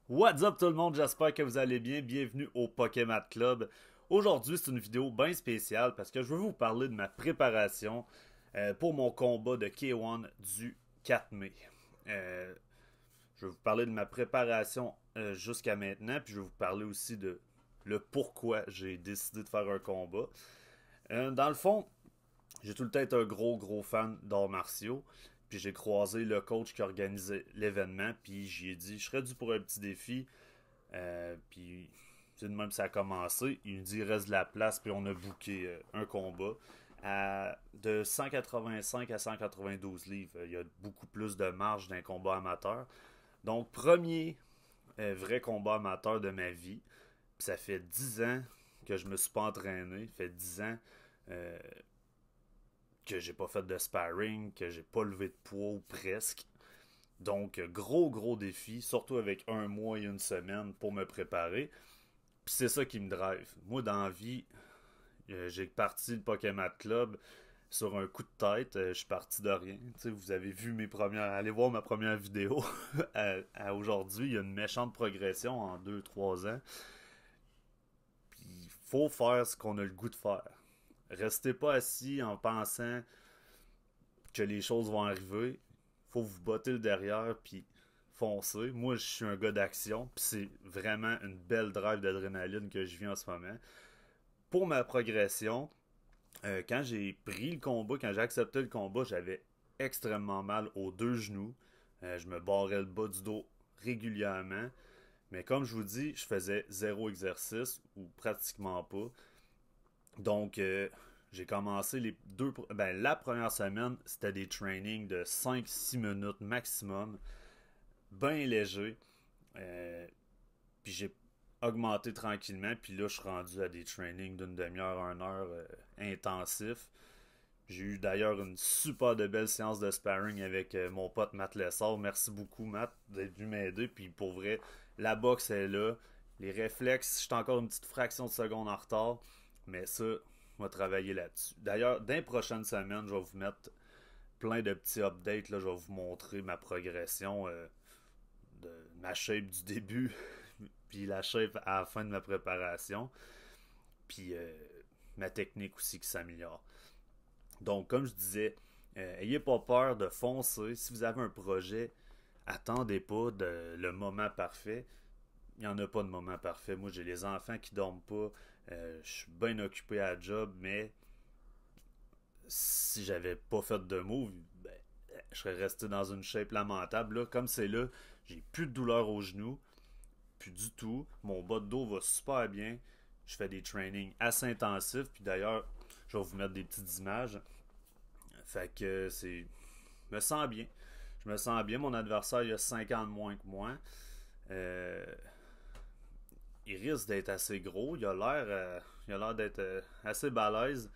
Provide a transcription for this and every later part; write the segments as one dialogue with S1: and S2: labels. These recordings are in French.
S1: What's up tout le monde, j'espère que vous allez bien, bienvenue au Pokémon Club. Aujourd'hui c'est une vidéo bien spéciale parce que je veux vous parler de ma préparation pour mon combat de K1 du 4 mai. Euh, je vais vous parler de ma préparation jusqu'à maintenant, puis je vais vous parler aussi de le pourquoi j'ai décidé de faire un combat. Dans le fond, j'ai tout le temps été un gros fan d'arts martiaux. Puis j'ai croisé le coach qui organisait l'événement. Puis j'y ai dit, je serais dû pour un petit défi. Puis c'est de même que ça a commencé. Il me dit, il reste de la place. Puis on a booké un combat de 185 à 192 livres. Il y a beaucoup plus de marge d'un combat amateur. Donc, premier vrai combat amateur de ma vie. Puis ça fait 10 ans que je me suis pas entraîné. Ça fait 10 ans euh, que j'ai pas fait de sparring, que j'ai pas levé de poids ou presque. Donc, gros défi, surtout avec un mois et une semaine pour me préparer. Puis c'est ça qui me drive. Moi, dans la vie, j'ai parti le Pokémon Club sur un coup de tête. Je suis parti de rien. T'sais, vous avez vu mes premières. Allez voir ma première vidéo à aujourd'hui. Il y a une méchante progression en 2 3 ans. Puis il faut faire ce qu'on a le goût de faire. Restez pas assis en pensant que les choses vont arriver. Faut vous botter le derrière puis foncer. Moi, je suis un gars d'action, puis c'est vraiment une belle drive d'adrénaline que je vis en ce moment. Pour ma progression, quand j'ai pris le combat, quand j'ai accepté le combat, j'avais extrêmement mal aux deux genoux. Je me barrais le bas du dos régulièrement. Mais comme je vous dis, je faisais zéro exercice ou pratiquement pas. Donc, j'ai commencé la première semaine, c'était des trainings de 5 6 minutes maximum, bien léger. Euh, Puis j'ai augmenté tranquillement. Puis là, je suis rendu à des trainings d'une demi-heure à 1 heure intensifs. J'ai eu d'ailleurs une super de belle séance de sparring avec mon pote Matt Lessard. Merci beaucoup, Matt, d'être venu m'aider. Puis pour vrai, la boxe est là. Les réflexes, je suis encore une petite fraction de seconde en retard. Mais ça, on va travailler là-dessus. D'ailleurs, dans les prochaines semaines, je vais vous mettre plein de petits updates. Là, je vais vous montrer ma progression de ma shape du début, puis la shape à la fin de ma préparation, puis ma technique aussi qui s'améliore. Donc, comme je disais, ayez pas peur de foncer. Si vous avez un projet, attendez pas le moment parfait. Il n'y en a pas de moment parfait. Moi, j'ai les enfants qui dorment pas. Je suis bien occupé à la job, mais si j'avais pas fait de move, ben, je serais resté dans une shape lamentable. Là, comme c'est là, j'ai plus de douleur aux genoux, plus du tout. Mon bas de dos va super bien. Je fais des trainings assez intensifs. Puis d'ailleurs, je vais vous mettre des petites images. Fait que c'est. Je me sens bien. Je me sens bien. Mon adversaire, il a 5 ans de moins que moi. Euh, il risque d'être assez gros. Il a l'air d'être assez balèze.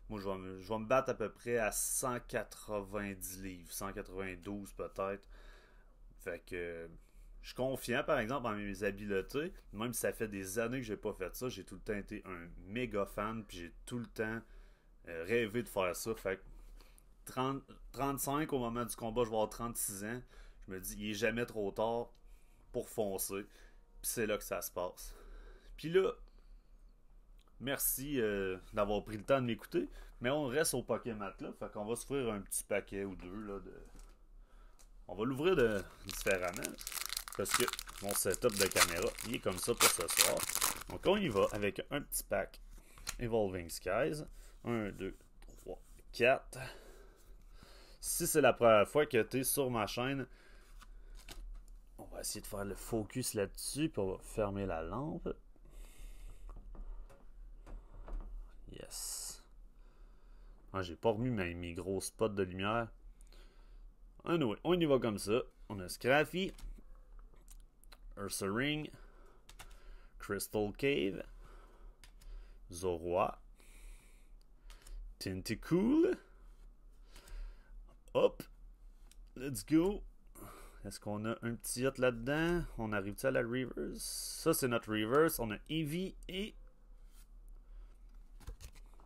S1: Moi, je vais me battre à peu près à 190 livres, 192 peut-être. Fait que je suis confiant, par exemple, en mes habiletés. Même si ça fait des années que j'ai pas fait ça, j'ai tout le temps été un méga fan, puis j'ai tout le temps rêvé de faire ça. Fait que 35 au moment du combat, je vais avoir 36 ans. Je me dis, il est jamais trop tard pour foncer. Puis c'est là que ça se passe. Puis là, merci d'avoir pris le temps de m'écouter. Mais on reste au Pokémon là. Fait qu'on va se faire un petit paquet ou deux là, de. On va l'ouvrir différemment. Parce que mon setup de caméra, il est comme ça pour ce soir. Donc on y va avec un petit pack Evolving Skies. 1, 2, 3, 4. Si c'est la première fois que tu es sur ma chaîne, on va essayer de faire le focus là-dessus. Puis on va fermer la lampe. Yes. Ah, j'ai pas remis mes gros spots de lumière. Anyway, on y va comme ça. On a Scrafy, Ursaring, Crystal Cave, Zorua, Tentacool. Hop, let's go. Est-ce qu'on a un petit hit là-dedans? On arrive-tu à la reverse? Ça, c'est notre reverse. On a Eevee et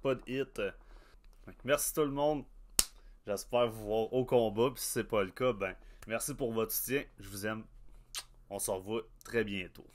S1: pas de hit. Merci tout le monde. J'espère vous voir au combat. Puis si c'est pas le cas, ben merci pour votre soutien. Je vous aime. On se revoit très bientôt.